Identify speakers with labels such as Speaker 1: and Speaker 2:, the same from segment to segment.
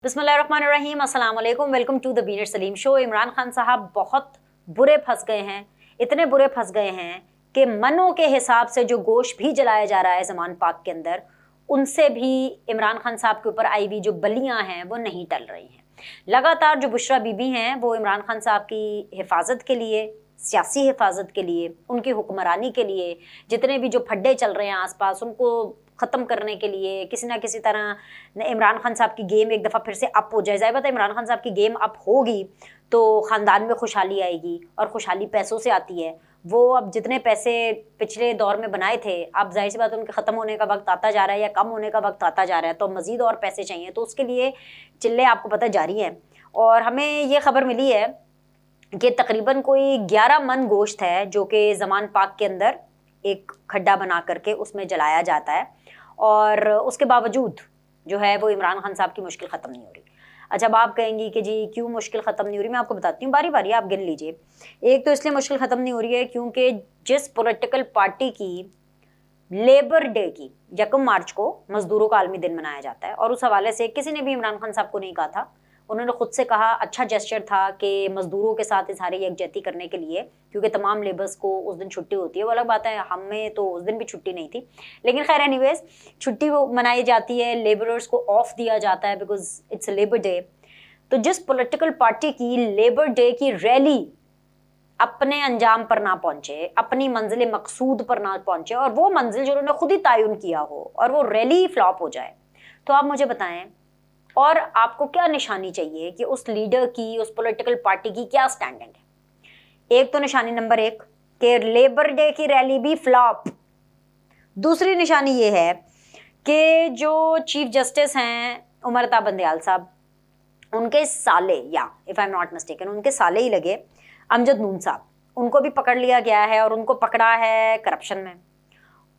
Speaker 1: बिस्मिल्लाहिर्रहमानिर्रहीम, अस्सलाम वालेकुम, वेलकम टू द बीनर सलीम शो। इमरान खान साहब बहुत बुरे फंस गए हैं, इतने बुरे फंस गए हैं कि मनों के हिसाब से जो गोश्त भी जलाया जा रहा है ज़मान पाक के अंदर, उनसे भी इमरान खान साहब के ऊपर आई हुई जो बलियां हैं वो नहीं टल रही हैं। लगातार जो बुशरा बीबी हैं वो इमरान खान साहब की हिफाजत के लिए, सियासी हिफाजत के लिए, उनकी हुक्मरानी के लिए, जितने भी जो फड्डे चल रहे हैं आसपास उनको ख़त्म करने के लिए किसी ना किसी तरह इमरान खान साहब की गेम एक दफ़ा फिर से अप हो जाए। ज़ाहिर बात है इमरान खान साहब की गेम अप होगी तो ख़ानदान में खुशहाली आएगी, और खुशहाली पैसों से आती है। वो अब जितने पैसे पिछले दौर में बनाए थे, अब जाहिर सी बात है उनके ख़त्म होने का वक्त आता जा रहा है या कम होने का वक्त आता जा रहा है, तो मज़ीद और पैसे चाहिए, तो उसके लिए चिल्ले आपको पता जारी हैं। और हमें ये खबर मिली है कि तकरीबन कोई 11 मन गोश्त है जो कि ज़मान पाक के अंदर एक खड्डा बना करके उसमें जलाया जाता है, और उसके बावजूद जो है वो इमरान खान साहब की मुश्किल ख़त्म नहीं हो रही। अच्छा, अब आप कहेंगी कि जी क्यों मुश्किल ख़त्म नहीं हो रही, मैं आपको बताती हूँ, बारी बारी आप गिन लीजिए। एक तो इसलिए मुश्किल ख़त्म नहीं हो रही है क्योंकि जिस पॉलिटिकल पार्टी की लेबर डे की 1 मार्च को मजदूरों का आलमी दिन मनाया जाता है, और उस हवाले से किसी ने भी इमरान खान साहब को नहीं कहा था, उन्होंने खुद से कहा, अच्छा जेस्चर था कि मजदूरों के साथ इजहार यकजहती करने के लिए, क्योंकि तमाम लेबर्स को उस दिन छुट्टी होती है। वो अलग बात है, हमें तो उस दिन भी छुट्टी नहीं थी, लेकिन खैर एनीवेज छुट्टी वो मनाई जाती है, लेबरर्स को ऑफ दिया जाता है बिकॉज इट्स लेबर डे। तो जिस पॉलिटिकल पार्टी की लेबर डे की रैली अपने अंजाम पर ना पहुंचे, अपनी मंजिल मकसूद पर ना पहुंचे, और वो मंजिल जो उन्होंने खुद ही तयन किया हो, और वो रैली फ्लॉप हो जाए, तो आप मुझे बताएं और आपको क्या निशानी चाहिए कि उस लीडर की, उस पॉलिटिकल पार्टी की क्या स्टैंडिंग है। एक तो निशानी नंबर 1 कि लेबर डे की रैली भी फ्लॉप। दूसरी निशानी ये है कि जो चीफ जस्टिस हैं उमर अता बंदयाल साहब, उनके साले, या if I am not mistaken उनके साले ही लगे अमजद नून साहब, उनको भी पकड़ लिया गया है, और उनको पकड़ा है करप्शन में।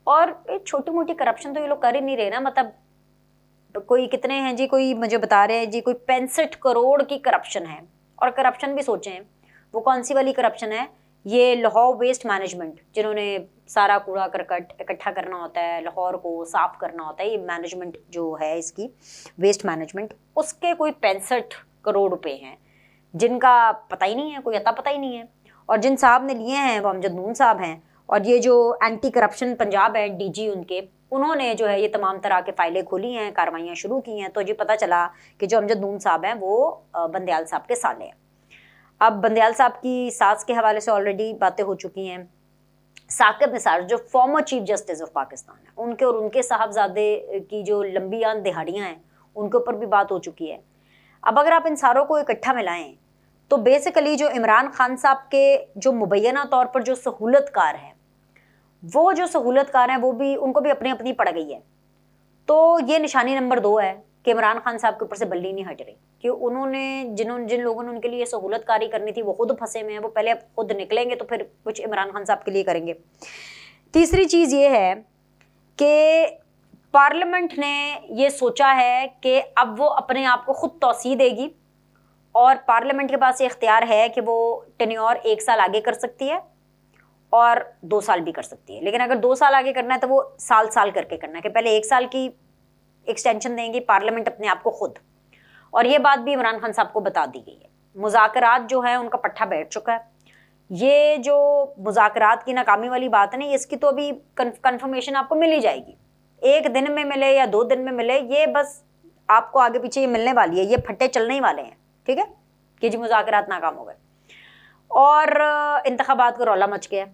Speaker 1: और छोटी मोटी करप्शन तो ये लोग कर ही नहीं रहे ना, मतलब कोई कितने हैं जी, कोई मुझे बता रहे हैं जी कोई 65 करोड़ की करप्शन है। और करप्शन भी सोचें वो कौन सी वाली करप्शन है, ये लाहौर वेस्ट मैनेजमेंट, जिन्होंने सारा कूड़ा करकट इकट्ठा करना होता है, लाहौर को साफ करना होता है, ये मैनेजमेंट जो है इसकी वेस्ट मैनेजमेंट, उसके कोई 65 करोड़ रुपए हैं जिनका पता ही नहीं है, कोई अता पता ही नहीं है। और जिन साहब ने लिए हैं वो अमजद नून साहब हैं, और ये जो एंटी करप्शन पंजाब है डीजी उनके, उन्होंने जो है ये तमाम तरह के फाइलें खोली हैं, कार्रवाइयाँ शुरू की हैं, तो ये पता चला कि जो अमजद नून साहब हैं वो बंदयाल साहब के साले हैं। अब बंदयाल साहब की सास के हवाले से ऑलरेडी बातें हो चुकी हैं। साकिब निसार जो former chief justice of Pakistan है, उनके और उनके साहबजादे की जो लंबी आन दिहाड़ियाँ हैं, उनके ऊपर भी बात हो चुकी है। अब अगर आप इन सारों को इकट्ठा मिलाएं तो बेसिकली जो इमरान खान साहब के जो मुबैना तौर पर जो सहूलतकार हैं, वो जो सहूलतकार हैं वो भी, उनको भी अपनी अपनी पड़ गई है। तो ये निशानी नंबर 2 है कि इमरान खान साहब के ऊपर से बल्ली नहीं हट रही, कि उन्होंने जिन लोगों ने उनके लिए सहूलतकारी करनी थी वो खुद फंसे में हैं, वो पहले खुद निकलेंगे तो फिर कुछ इमरान खान साहब के लिए करेंगे। तीसरी चीज़ ये है कि पार्लियामेंट ने ये सोचा है कि अब वो अपने आप को खुद तौसीह देगी, और पार्लियामेंट के पास ये इख्तियार है कि वो टेन्योर 1 साल आगे कर सकती है और 2 साल भी कर सकती है। लेकिन अगर 2 साल आगे करना है तो वो साल करके करना है, कि पहले 1 साल की एक्सटेंशन देंगी पार्लियामेंट अपने आप को खुद। और ये बात भी इमरान खान साहब को बता दी गई है। मुज़ाकरात जो है उनका पट्टा बैठ चुका है। ये जो मुज़ाकरात की नाकामी वाली बात है ना, इसकी तो अभी कन्फर्मेशन आपको मिल ही जाएगी, 1 दिन में मिले या 2 दिन में मिले, ये बस आपको आगे पीछे ये मिलने वाली है, ये फट्टे चलने ही वाले हैं, ठीक है, कि जी मुज़ाकरात नाकाम हो गए। और इंतखाबात का रौला मच गया,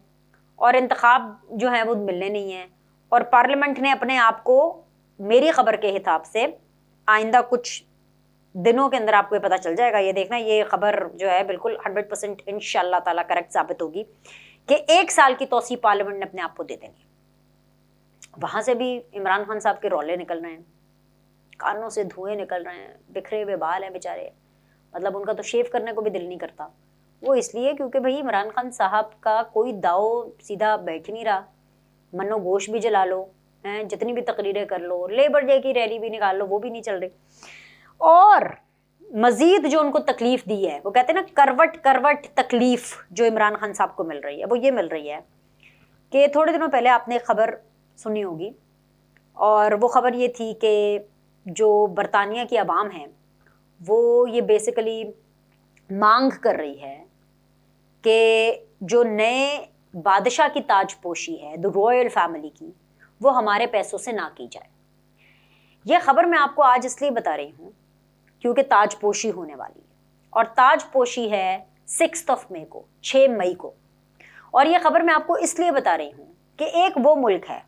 Speaker 1: और इंतखाब जो है वो मिलने नहीं है, और पार्लियामेंट ने अपने आप को, मेरी खबर के हिसाब से आइंदा कुछ दिनों के अंदर आपको ये पता चल जाएगा, ये देखना, ये खबर जो है बिल्कुल 100% इंशाअल्लाह ताला करेक्ट साबित होगी कि 1 साल की तौसीह पार्लियामेंट ने अपने आप को दे देनी है। वहाँ से भी इमरान खान साहब के रौले निकल रहे हैं, कानों से धुएँ निकल रहे हैं, बिखरे हुए बाल हैं बेचारे, मतलब उनका तो शेव करने को भी दिल नहीं करता। वो इसलिए क्योंकि भाई इमरान खान साहब का कोई दाव सीधा बैठ ही नहीं रहा। मनो गोश भी जला लो, हैं, जितनी भी तकरीरें कर लो, लेबर डे की रैली भी निकाल लो, वो भी नहीं चल रही। और मजीद जो उनको तकलीफ दी है, वो कहते हैं ना करवट करवट तकलीफ जो इमरान खान साहब को मिल रही है, वो ये मिल रही है कि थोड़े दिनों पहले आपने एक खबर सुनी होगी, और वो खबर ये थी कि जो बरतानिया की अवाम है वो ये बेसिकली मांग कर रही है कि जो नए बादशाह की ताजपोशी है द रॉयल फैमिली की, वो हमारे पैसों से ना की जाए। यह खबर मैं आपको आज इसलिए बता रही हूँ क्योंकि ताजपोशी होने वाली है, और ताजपोशी है 6 मई को, 6 मई को। और यह खबर मैं आपको इसलिए बता रही हूँ कि एक वो मुल्क है,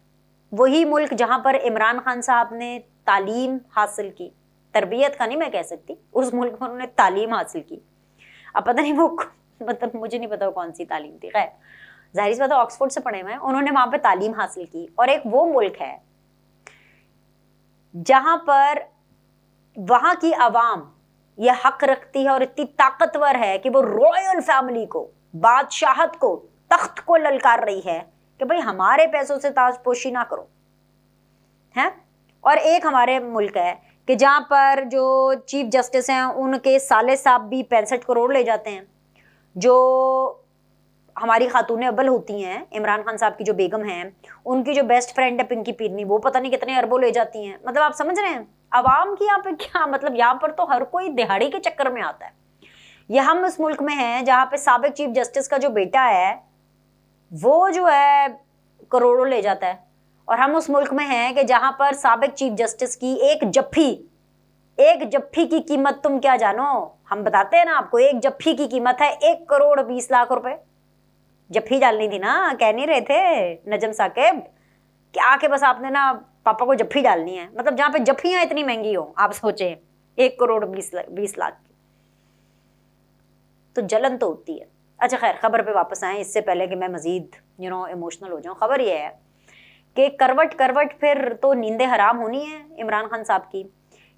Speaker 1: वही मुल्क जहाँ पर इमरान खान साहब ने तालीम हासिल की, तरबियत का नहीं मैं कह सकती, उस मुल्क में उन्होंने तालीम हासिल की। अब पता नहीं वो, मतलब मुझे नहीं पता वो कौन सी तालीम थी, खैर जाहिर सी बात है ऑक्सफोर्ड से पढ़े हुए हैं, उन्होंने वहां पे तालीम हासिल की। और एक वो मुल्क है जहां पर वहां की आवाम यह हक रखती है और इतनी ताकतवर है कि वो रॉयल फैमिली को, बादशाहत को, तख्त को ललकार रही है कि भाई हमारे पैसों से ताजपोशी ना करो, है। और एक हमारे मुल्क है कि जहां पर जो चीफ जस्टिस हैं उनके साले साहब भी 65 करोड़ ले जाते हैं। जो हमारी खातून अव्वल होती हैं, इमरान खान साहब की जो बेगम हैं, उनकी जो बेस्ट फ्रेंड है पिंकी पीरनी, वो पता नहीं कितने अरबों ले जाती हैं। मतलब आप समझ रहे हैं आवाम की यहाँ पे क्या, मतलब यहाँ पर तो हर कोई दिहाड़ी के चक्कर में आता है। ये हम इस मुल्क में हैं जहाँ पे साबिक चीफ जस्टिस का जो बेटा है वो जो है करोड़ों ले जाता है, और हम उस मुल्क में हैं कि जहाँ पर साबिक चीफ जस्टिस की एक जफ्फी की कीमत तुम क्या जानो, हम बताते हैं ना आपको, एक जफ्फी की कीमत है 1 करोड़ 20 लाख रुपए। जफ्फी डालनी थी ना, कह नहीं रहे थे नजम साकिब कि आके बस आपने ना पापा को जफ्फी डालनी है। मतलब जहां पे जफ्फियां इतनी महंगी हो, आप सोचे 1 करोड़ 20 लाख की, तो जलन तो होती है। अच्छा खैर, खबर पे वापस आए इससे पहले कि मैं मजीद इमोशनल हो जाऊं। खबर यह है कि करवट फिर तो नींदें हराम होनी है इमरान खान साहब की,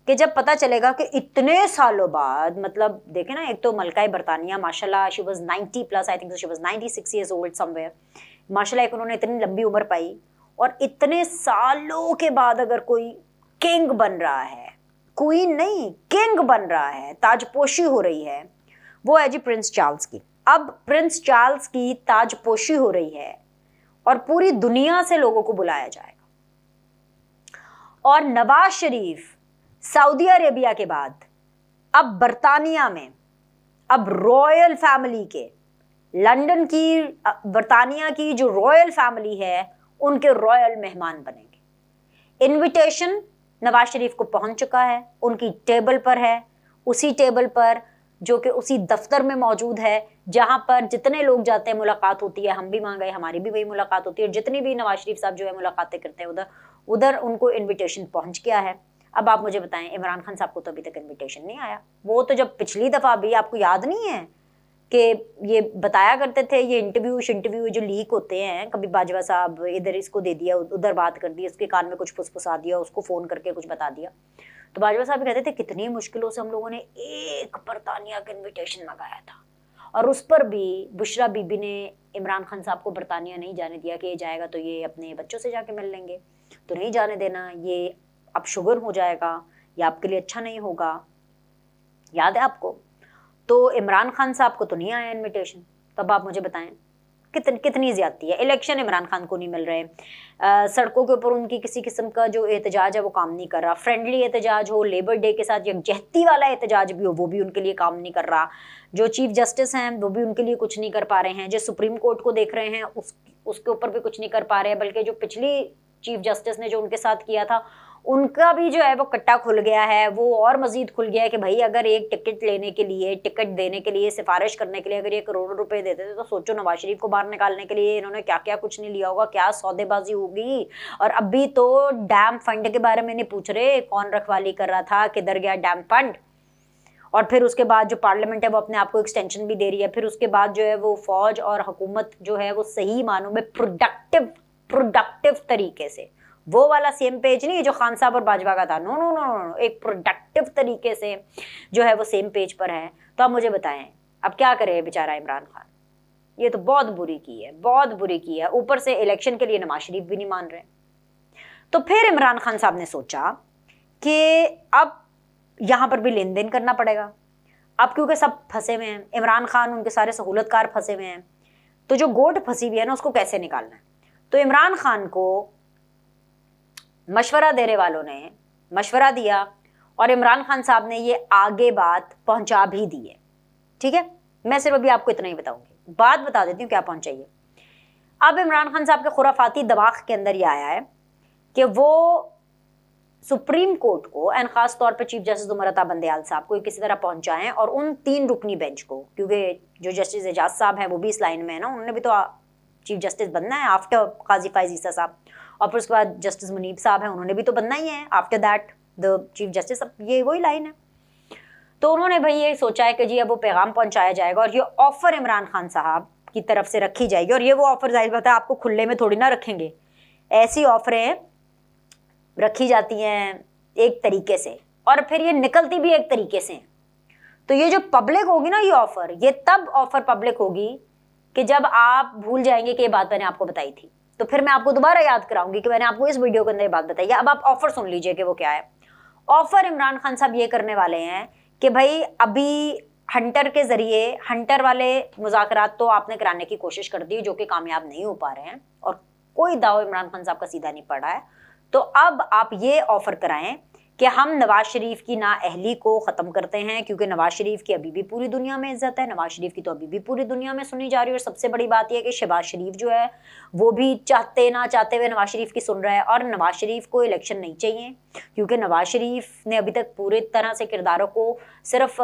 Speaker 1: कि जब पता चलेगा कि इतने सालों बाद, मतलब देखे ना, एक तो मलका बरतानिया माशाल्लाह, she was 90+, I think she was 96 years old somewhere, माशाल्लाह एक उन्होंने इतनी लंबी उम्र पाई, और इतने सालों के बाद अगर कोई किंग बन रहा है, क्वीन नहीं किंग बन रहा है, ताजपोशी हो रही है, वो है जी प्रिंस चार्ल्स की। अब प्रिंस चार्ल्स की ताजपोशी हो रही है और पूरी दुनिया से लोगों को बुलाया जाएगा, और नवाज शरीफ सऊदी अरेबिया के बाद अब बरतानिया में, अब रॉयल फैमिली के, लंदन की बरतानिया की जो रॉयल फैमिली है उनके रॉयल मेहमान बनेंगे। इनविटेशन नवाज शरीफ को पहुंच चुका है, उनकी टेबल पर है, उसी टेबल पर जो कि उसी दफ्तर में मौजूद है जहां पर जितने लोग जाते हैं मुलाकात होती है। हम भी वहां गए, हमारी भी वही मुलाकात होती है, और जितनी भी नवाज शरीफ साहब जो है मुलाकातें करते हैं उधर उनको इन्विटेशन पहुंच गया है। अब आप मुझे बताएं, इमरान खान साहब को तो अभी तक इन्विटेशन नहीं आया। वो तो जब पिछली दफा भी, आपको याद नहीं है कि ये बताया करते थे, ये इंटरव्यू जो लीक होते हैं, कभी बाजवा साहब इधर इसको दे दिया, उधर बात कर दी, इसके कान में कुछ फुसफुसा दिया, उसको फोन करके कुछ बता दिया, तो बाजवा साहब कहते थे कितनी मुश्किलों से हम लोगों ने एक बरतानिया का इन्विटेशन मंगाया था, और उस पर भी बुशरा बीबी ने इमरान खान साहब को बरतानिया नहीं जाने दिया कि ये जाएगा तो ये अपने बच्चों से जाके मिल लेंगे, तो नहीं जाने देना, ये अब शुगर हो जाएगा, ये आपके लिए अच्छा नहीं होगा, याद है आपको। तो इमरान खान साहब को तो नहीं आया इनविटेशन। तब आप मुझे बताएं कितनी ज्यादती है। इलेक्शन इमरान खान को नहीं मिल रहे, सड़कों के ऊपर उनकी किसी किस्म का जो एहतजाज है वो काम नहीं कर रहा, फ्रेंडली एहतजाज हो, लेबर डे के साथ यकजहती वाला एहतजाज भी हो, वो भी उनके लिए काम नहीं कर रहा, जो चीफ जस्टिस हैं वो भी उनके लिए कुछ नहीं कर पा रहे हैं, जो सुप्रीम कोर्ट को देख रहे हैं उसके ऊपर भी कुछ नहीं कर पा रहे हैं, बल्कि जो पिछली चीफ जस्टिस ने जो उनके साथ किया था उनका भी जो है वो कट्टा खुल गया है, वो और मजीद खुल गया है कि भाई अगर एक टिकट लेने के लिए, टिकट देने के लिए, सिफारिश करने के लिए अगर ये करोड़ों रुपए देते थे, तो सोचो नवाज शरीफ को बाहर निकालने के लिए इन्होंने क्या क्या कुछ नहीं लिया होगा, क्या सौदेबाजी होगी। और अभी तो डैम फंड के बारे में नहीं पूछ रहे, कौन रखवाली कर रहा था, किधर गया डैम फंड, और फिर उसके बाद जो पार्लियामेंट है वो अपने आप को एक्सटेंशन भी दे रही है, फिर उसके बाद जो है वो फौज और हुकूमत जो है वो सही मानों में प्रोडक्टिव तरीके से, वो वाला सेम पेज नहीं जो खान साहब और बाजवा का था, नो नो नो नो, एक प्रोडक्टिव तरीके से जो है वो सेम पेज पर है। तो आप मुझे बताएं अब क्या करे बेचारा इमरान खान, ये तो बहुत बुरी की है, ऊपर से इलेक्शन के लिए नवाज शरीफ भी नहीं मान रहे। तो फिर इमरान खान साहब ने सोचा कि अब यहां पर भी लेन देन करना पड़ेगा, अब क्योंकि सब फंसे हुए हैं, इमरान खान उनके सारे सहूलतकार फंसे हुए हैं, तो जो गोट फंसी हुई है ना उसको कैसे निकालना है। तो इमरान खान को मशवरा देने वालों ने मशवरा दिया, और इमरान खान साहब ने ये आगे बात पहुंचा भी दी है। ठीक है, मैं सिर्फ अभी आपको इतना ही बताऊंगी, बात बता देती हूँ क्या पहुंचाई है। अब इमरान खान साहब के खुराफाती दिमाग के अंदर ये आया है कि वो सुप्रीम कोर्ट को एंड खास तौर पे चीफ जस्टिस उमर अता बंदयाल साहब को किसी तरह पहुंचाएं और उन 3 रुकनी बेंच को, क्योंकि जो जस्टिस एजाज साहब हैं वो भी इस लाइन में है ना, उन्होंने भी तो चीफ जस्टिस बनना है आफ्टर काजी फायज ईसा साहब, और फिर उसके बाद जस्टिस मुनीब साहब हैं, उन्होंने भी तो बनना ही है after that the chief justice. ये वही लाइन है। तो उन्होंने भाई ये सोचा है कि जी अब वो पैगाम पहुंचाया जाएगा और ये ऑफर इमरान खान साहब की तरफ से रखी जाएगी। और ये वो ऑफर जाहिर बात है आपको खुले में थोड़ी ना रखेंगे, ऐसी ऑफरें रखी जाती हैं एक तरीके से और फिर ये निकलती भी एक तरीके से। तो ये जो पब्लिक होगी ना, ये ऑफर, ये तब ऑफर पब्लिक होगी कि जब आप भूल जाएंगे कि ये बात मैंने आपको बताई थी। तो फिर मैं आपको दोबारा याद कराऊंगी कि मैंने आपको इस वीडियो के अंदर ये बात बताई है। अब आप ऑफर सुन लीजिए कि वो क्या है। ऑफर इमरान खान साहब ये करने वाले हैं कि भाई अभी हंटर के जरिए, हंटर वाले मुज़ाकरात तो आपने कराने की कोशिश कर दी जो कि कामयाब नहीं हो पा रहे हैं और कोई दाव इमरान खान साहब का सीधा नहीं पड़ रहा है। तो अब आप ये ऑफर कराएं कि हम नवाज शरीफ की नाअहली को ख़त्म करते हैं, क्योंकि नवाज शरीफ की अभी भी पूरी दुनिया में इज्जत है, नवाज शरीफ की तो अभी भी पूरी दुनिया में सुनी जा रही है। और सबसे बड़ी बात यह है कि शहबाज शरीफ जो है वो भी चाहते ना चाहते हुए नवाज शरीफ की सुन रहा है। और नवाज शरीफ को इलेक्शन नहीं चाहिए, क्योंकि नवाज शरीफ ने अभी तक पूरी तरह से किरदारों को सिर्फ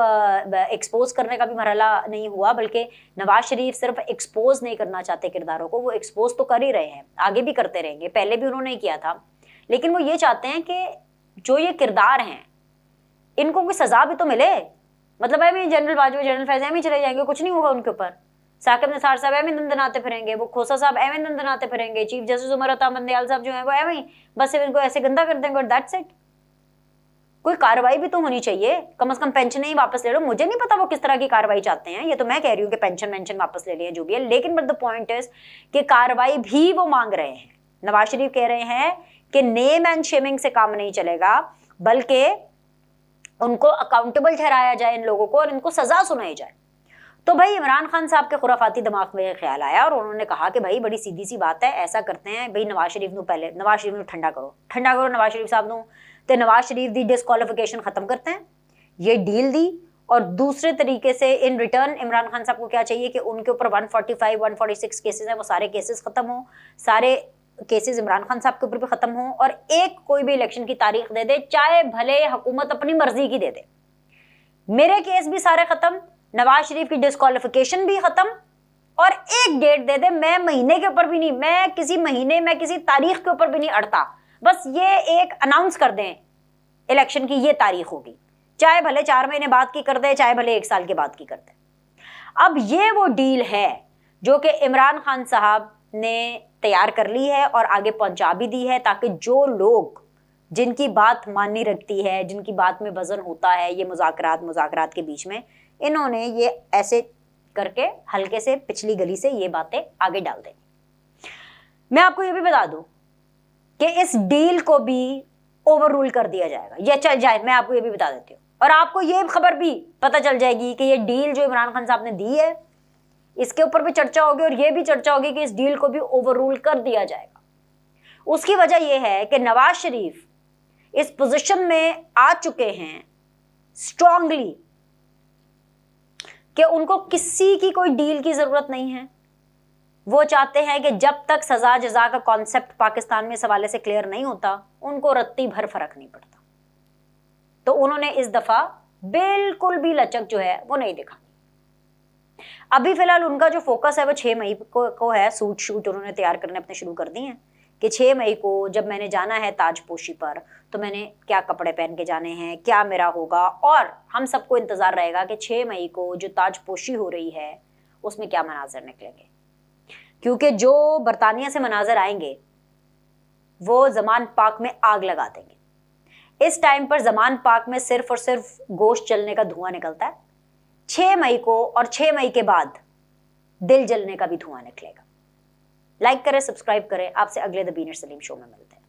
Speaker 1: एक्सपोज करने का भी मरहला नहीं हुआ, बल्कि नवाज शरीफ सिर्फ एक्सपोज नहीं करना चाहते किरदारों को, वो एक्सपोज तो कर ही रहे हैं, आगे भी करते रहेंगे, पहले भी उन्होंने किया था। लेकिन वो ये चाहते हैं कि जो ये किरदार हैं इनको कोई सजा भी तो मिले। मतलब है जनरल बाजवा, जनरल फैज एम ही चले जाएंगे, कुछ नहीं होगा उनके ऊपर। साकिब निसार साहब एम ही दंदनाते फिरेंगे, वो खोसा साहब एम ही दंदनाते फिरेंगे, चीफ जस्टिस उमर अता बंदयाल साहब जो है वो एम ही बस इनको ऐसे गंदा कर देंगे और दैट्स इट। कोई कार्रवाई भी तो होनी चाहिए, कम से कम पेंशन ही वापस ले लो। मुझे नहीं पता वो किस तरह की कार्रवाई चाहते हैं, ये तो मैं कह रही हूँ कि पेंशन वापस ले लिया जो भी है, लेकिन बट द पॉइंट इज कि कार्रवाई भी वो मांग रहे हैं। नवाज शरीफ कह रहे हैं कि नेम एंड शेमिंग से काम नहीं चलेगा, बल्कि उनको अकाउंटेबल ठहराया जाए इन लोगों को और इनको सजा सुनाई जाए। तो भाई इमरान खान साहब के खुराफाती दिमाग में ख्याल आया और उन्होंने कहा कि भाई बड़ी सीधी सी बात है, ऐसा करते हैं भाई नवाज शरीफ को पहले नवाज शरीफ को ठंडा करो नवाज शरीफ साहब को, तो नवाज शरीफ दी डिस्क्वालिफिकेशन खत्म करते हैं, ये डील दी। और दूसरे तरीके से इन रिटर्न इमरान खान साहब को क्या चाहिए कि उनके ऊपर 145 146 केसेस हैं, वो सारे केसेस खत्म हो, सारे केसेस इमरान खान साहब के ऊपर भी खत्म हो और एक कोई भी इलेक्शन की तारीख दे दे, चाहे भले हुकूमत अपनी मर्जी की दे दे। मेरे केस भी सारे खत्म, नवाज शरीफ की डिस्क्वालिफिकेशन भी खत्म और एक डेट दे दे। मैं महीने के ऊपर भी नहीं, मैं किसी महीने में किसी तारीख के ऊपर भी नहीं अड़ता, बस ये एक अनाउंस कर दें इलेक्शन की ये तारीख होगी, चाहे भले 4 महीने बाद की कर दे, चाहे भले 1 साल के बाद की कर दे। अब ये वो डील है जो कि इमरान खान साहब ने तैयार कर ली है और आगे पहुंचा भी दी है, ताकि जो लोग जिनकी बात मानी रखती है, जिनकी बात में वजन होता है, ये मुज़ाकरात के बीच में इन्होंने ये ऐसे करके हल्के से पिछली गली से ये बातें आगे डाल देंगे। मैं आपको ये भी बता दूं कि इस डील को भी ओवर रूल कर दिया जाएगा, ये चल जाए, मैं आपको ये भी बता देती हूँ। और आपको ये खबर भी पता चल जाएगी कि ये डील जो इमरान खान साहब ने दी है इसके ऊपर भी चर्चा होगी और ये भी चर्चा होगी कि इस डील को भी ओवर रूल कर दिया जाएगा। उसकी वजह यह है कि नवाज शरीफ इस पोजीशन में आ चुके हैं स्ट्रांगली कि उनको किसी की कोई डील की जरूरत नहीं है। वो चाहते हैं कि जब तक सजा जजा का कॉन्सेप्ट पाकिस्तान में इस हवाले से क्लियर नहीं होता, उनको रत्ती भर फर्क नहीं पड़ता। तो उन्होंने इस दफा बिल्कुल भी लचक जो है वो नहीं दिखानी। अभी फिलहाल उनका जो फोकस है वो 6 मई को है। सूट शूट उन्होंने तैयार करने अपने शुरू कर दिए हैं कि 6 मई को जब मैंने जाना है ताजपोशी पर तो मैंने क्या कपड़े पहन के जाने हैं, क्या मेरा होगा। और हम सबको इंतजार रहेगा कि 6 मई को जो ताजपोशी हो रही है उसमें क्या मनाजर निकलेंगे, क्योंकि जो बरतानिया से मनाजर आएंगे वो जमान पाक में आग लगा देंगे। इस टाइम पर जमान पाक में सिर्फ और सिर्फ गोश्त जलने का धुआं निकलता है। 6 मई को और 6 मई के बाद दिल जलने का भी धुआं निकलेगा। लाइक करें, सब्सक्राइब करें। आपसे अगले द बीनर सलीम शो में मिलते हैं।